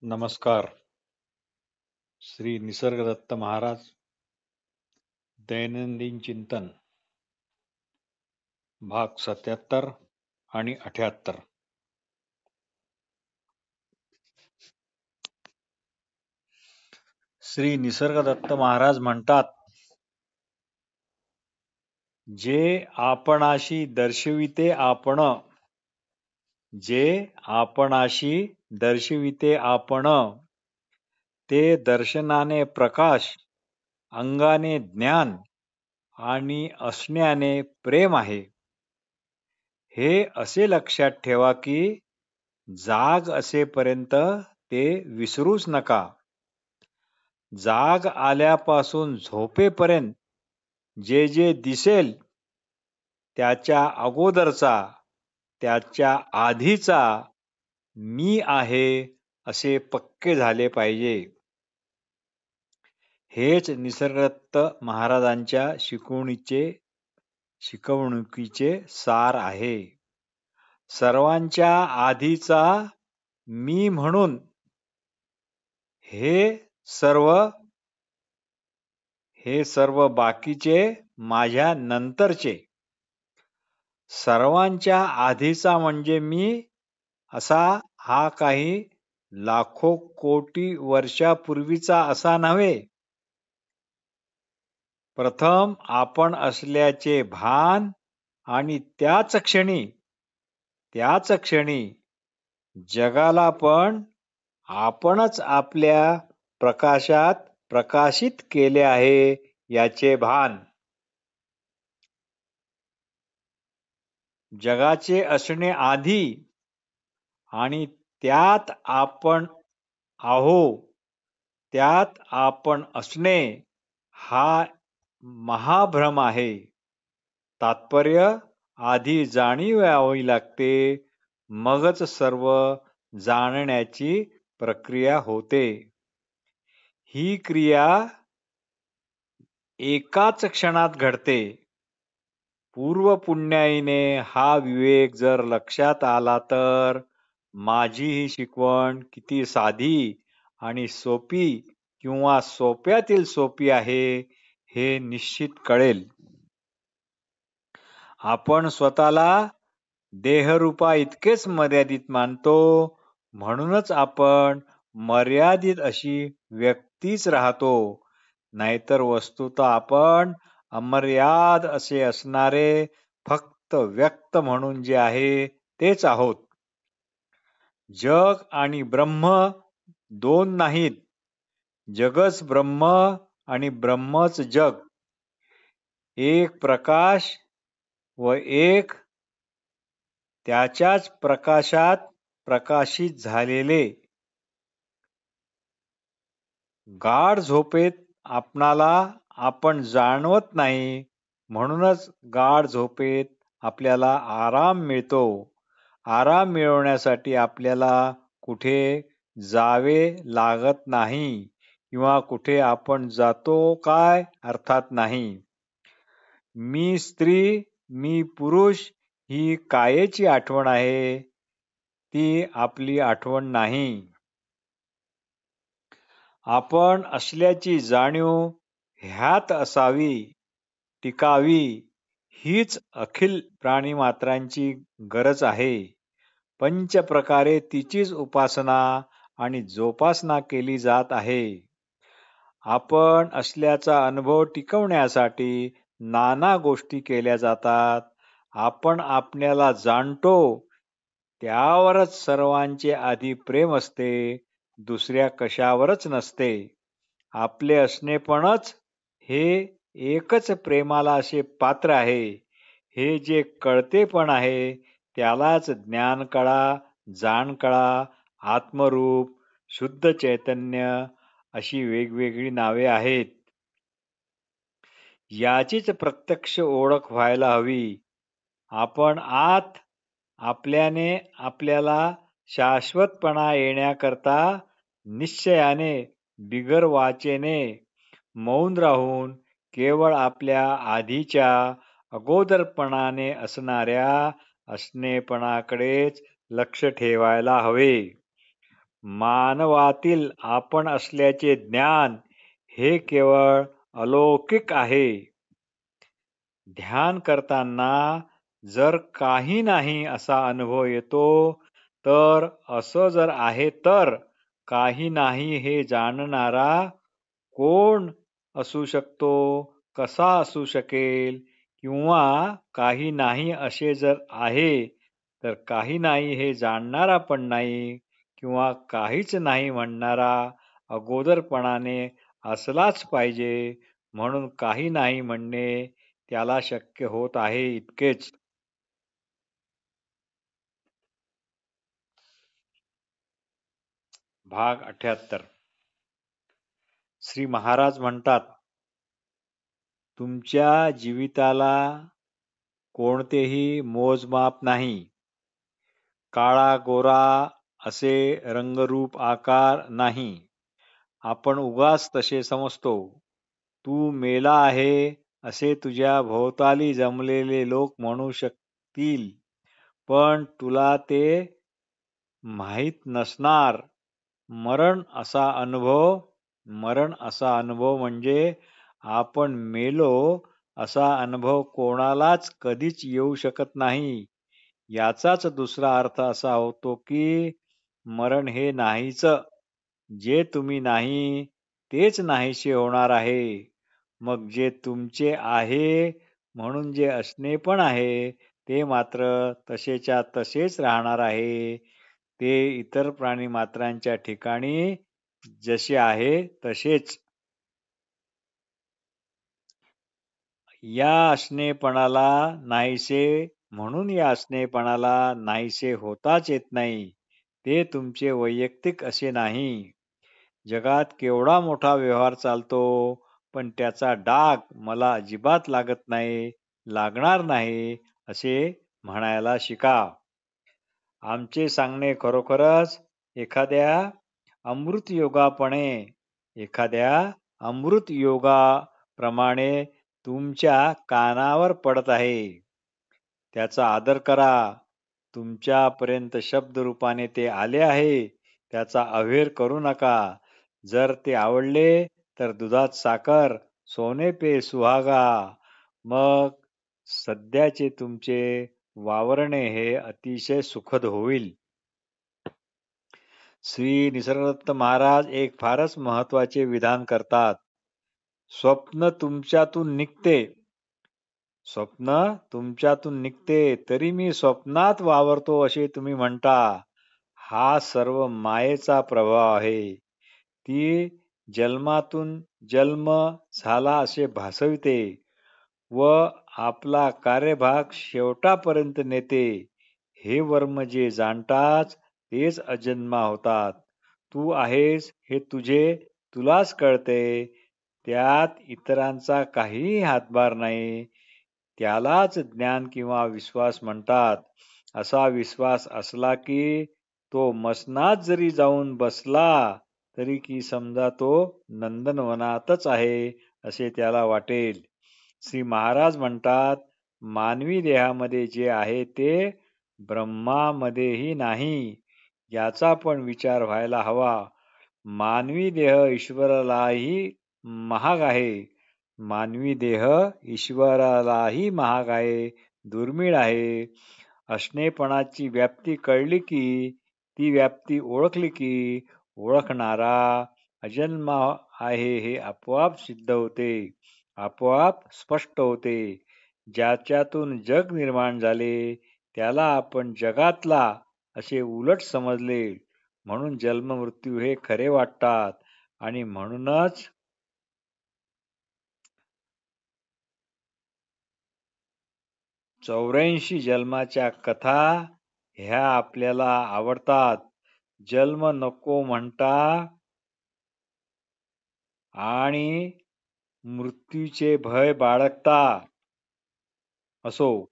नमस्कार. श्री निसर्गदत्त महाराज दैनंदिन चिंतन भाग 77 आणि 78. श्री निसर्गदत्त महाराज म्हणतात, जे आपणाशी दर्शविते आपण, जे आपणाशी दर्शविते आपण, ते दर्शनाने प्रकाश, अंगाने ज्ञान आणि असण्याने प्रेम आहे. हे असे लक्षात ठेवा की जाग असेपर्यंत ते विसरूच नका. जाग आल्यापासून झोपेपर्यंत जे जे दिसेल त्याच्या अगोदरचा, त्याच्या आधीचा मी आहे असे पक्के झाले पाहिजे. हेच निसर्गदत्त महाराजांच्या शिकवणुकीचे सार आहे. सर्वांच्या आधीचा मी म्हणून हे सर्व बाकीचे माझ्या नंतरचे. सर्वांच्या आधीचा म्हणजे मी असा हा काही लाखो कोटी वर्षापूर्वीचा असा नव्हे. प्रथम आपण असल्याचे भान आणि त्याच क्षणी जगाला पण आपणच आपल्या प्रकाशात प्रकाशित केले आहे याचे भान. जगाचे असणे आधी आणि त्यात आपण आहो, त्यात आपण असणे हा महाभ्रम आहे. तात्पर्य आधी जाणीव यावी लागते, मगच सर्व जाणण्याची प्रक्रिया होते. ही क्रिया एकाच क्षणात घडते. पूर्वपुण्याईने हा विवेक जर लक्षात आला तर माझी ही शिकवण किती साधी आणि सोपी किंवा सोप्यातील सोपी आहे हे निश्चित कळेल. आपण स्वतःला देहरूपा इतकेच मर्यादित मानतो, म्हणूनच आपण मर्यादित अशी व्यक्तीच राहतो. नाहीतर वस्तुतः आपण अमर्याद असे असणारे फक्त व्यक्त म्हणून जे आहे तेच आहोत. जग आणि ब्रह्म दोन नाहीत. जगच ब्रह्म आणि ब्रह्मच जग. एक प्रकाश व एक त्याच्याच प्रकाशात प्रकाशित झालेले. गाढ झोपेत आपणाला आपण जाणवत नाही, म्हणूनच गाढ झोपेत आपल्याला आराम मिळतो. आराम मिळवण्यासाठी आपल्याला कुठे जावे लागत नाही किंवा कुठे आपण जातो काय अर्थात नाही. मी स्त्री, मी पुरुष ही कायेची आठवण आहे, ती आपली आठवण नाही. आपण असल्याची जाणीव ह्यात असावी, टिकावी, हीच अखिल प्राणिमात्रांची गरज आहे. पंचप्रकारे तिचीच उपासना आणि जोपासना केली जात आहे. आपण असल्याचा अनुभव टिकवण्यासाठी नाना गोष्टी केल्या जातात. आपण आपल्याला जाणतो त्यावरच सर्वांचे आधी प्रेम असते, दुसऱ्या कशावरच नसते. आपले असणेपणच हे एकच प्रेमाला असे पात्र आहे. हे जे कळतेपण आहे त्यालाच ज्ञानकळा, जाणकळा, आत्मरूप, शुद्ध चैतन्य अशी वेगवेगळी नावे आहेत. याचीच प्रत्यक्ष ओळख व्हायला हवी. आपण आत आपल्याने आपल्याला शाश्वतपणा येण्याकरता निश्चयाने, बिगर वाचेने, मौन राहून केवळ आपल्या आधीच्या अगोदरपणाने असणाऱ्या असणेपणाकडेच लक्ष ठेवायला हवे. मानवातील आपण असल्याचे ज्ञान हे केवळ अलौकिक आहे. ध्यान करताना जर काही नाही असा अनुभव येतो, तर असं जर आहे तर काही नाही हे जाणणारा कोण असू शकतो, कसा असू शकेल? किंवा काही नाही असे जर आहे, तर काही नाही हे जाणणारा पण नाही किंवा काहीच नाही म्हणणारा अगोदरपणाने असलाच पाहिजे, म्हणून काही नाही म्हणणे त्याला शक्य होत आहे इतकेच. भाग 78. श्री महाराज म्हणतात, तुमच्या जीविताला कोणतेही मोजमाप नाही. काळा गोरा असे रंगरूप आकार नाही. आपण उगाच तसे समजतो. तू मेला आहे असे तुझ्या भोवताली जमलेले लोक म्हणू शकतील, पण तुला ते माहीत नसणार. मरण असा अनुभव म्हणजे आपण मेलो असा अनुभव कोणालाच कधीच येऊ शकत नाही. याचाच दुसरा अर्थ असा होतो की मरण हे नाहीच. जे तुम्ही नाही तेच नाहीसे होणार आहे. मग जे तुमचे आहे म्हणून जे असणे पण आहे, ते मात्र तसेच्या तसेच राहणार आहे. ते इतर प्राणीमात्रांच्या ठिकाणी जसे आहे तसेच. या असणेपणाला नाहीसे म्हणून या असणेपणाला नाहीसे होताच येत नाही. ते तुमचे वैयक्तिक असे नाही. जगात केवढा मोठा व्यवहार चालतो, पण त्याचा डाग मला अजिबात लागत नाही, लागणार नाही असे म्हणायला शिका. आमचे सांगणे खरोखरच एखाद्या एखाद्या अमृतयोगाप्रमाणे तुमच्या कानावर पडत आहे. त्याचा आदर करा. तुमच्यापर्यंत शब्दरूपाने ते आले आहे, त्याचा अव्हेर करू नका. जर ते आवडले तर दुधात साखर, सोने पे सुहागा. मग सध्याचे तुमचे वावरणे हे अतिशय सुखद होईल. श्री निसर्गदत्त महाराज एक फारच महत्वाचे विधान करतात. स्वप्न तुमच्यातून निघते तरी मी स्वप्नात वावरतो असे तुम्ही म्हणता. हा सर्व मायेचा प्रभाव आहे. ती जन्मातून जन्म झाला असे भासविते व आपला कार्यभाग शेवटापर्यंत नेते. हे वर्म जे जाणताच तेच अजन्मा होतात. तू आहेस हे तुलाच कळते. त्यात इतरांचा काहीही हातभार नाही. त्यालाच ज्ञान किंवा विश्वास म्हणतात. असा विश्वास असला की तो मसनात जरी जाऊन बसला तरी की समजा तो नंदनवनातच आहे असे त्याला वाटेल. श्री महाराज म्हणतात, मानवी देहामध्ये जे आहे ते ब्रह्मामध्येही नाही, याचा पण विचार व्हायला हवा. मानवी देह ईश्वरालाही महाग आहे, दुर्मिळ आहे. असणेपणाची व्याप्ती कळली की, ती व्याप्ती ओळखली की, ओळखणारा अजन्मा आहे हे आपोआप सिद्ध होते, आपोआप स्पष्ट होते. ज्याच्यातून जग निर्माण झाले त्याला आपण जगातला असे उलट समजले, म्हणून जन्म मृत्यू हे खरे वाटतात. आणि म्हणूनच 84 जन्माच्या कथा ह्या आपल्याला आवडतात. जन्म नको म्हणता आणि मृत्यूचे भय बाळगता. असो,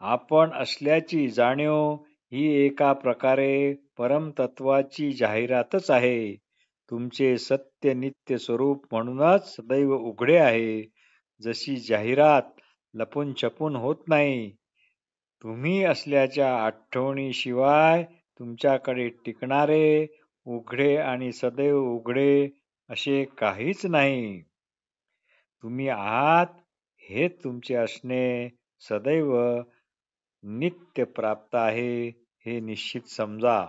आपण असल्याची जाणीव ही एका प्रकारे परमतत्वाची जाहिरातच आहे. तुमचे सत्य नित्य स्वरूप म्हणूनच सदैव उघडे आहे. जशी जाहिरात लपून छपून होत नाही. तुम्ही असल्याच्या आठवणीशिवाय तुमच्याकडे टिकणारे उघडे आणि सदैव उघडे असे काहीच नाही. तुम्ही आहात हेच तुमचे असणे सदैव नित्य प्राप्त आहे हे निश्चित समजा.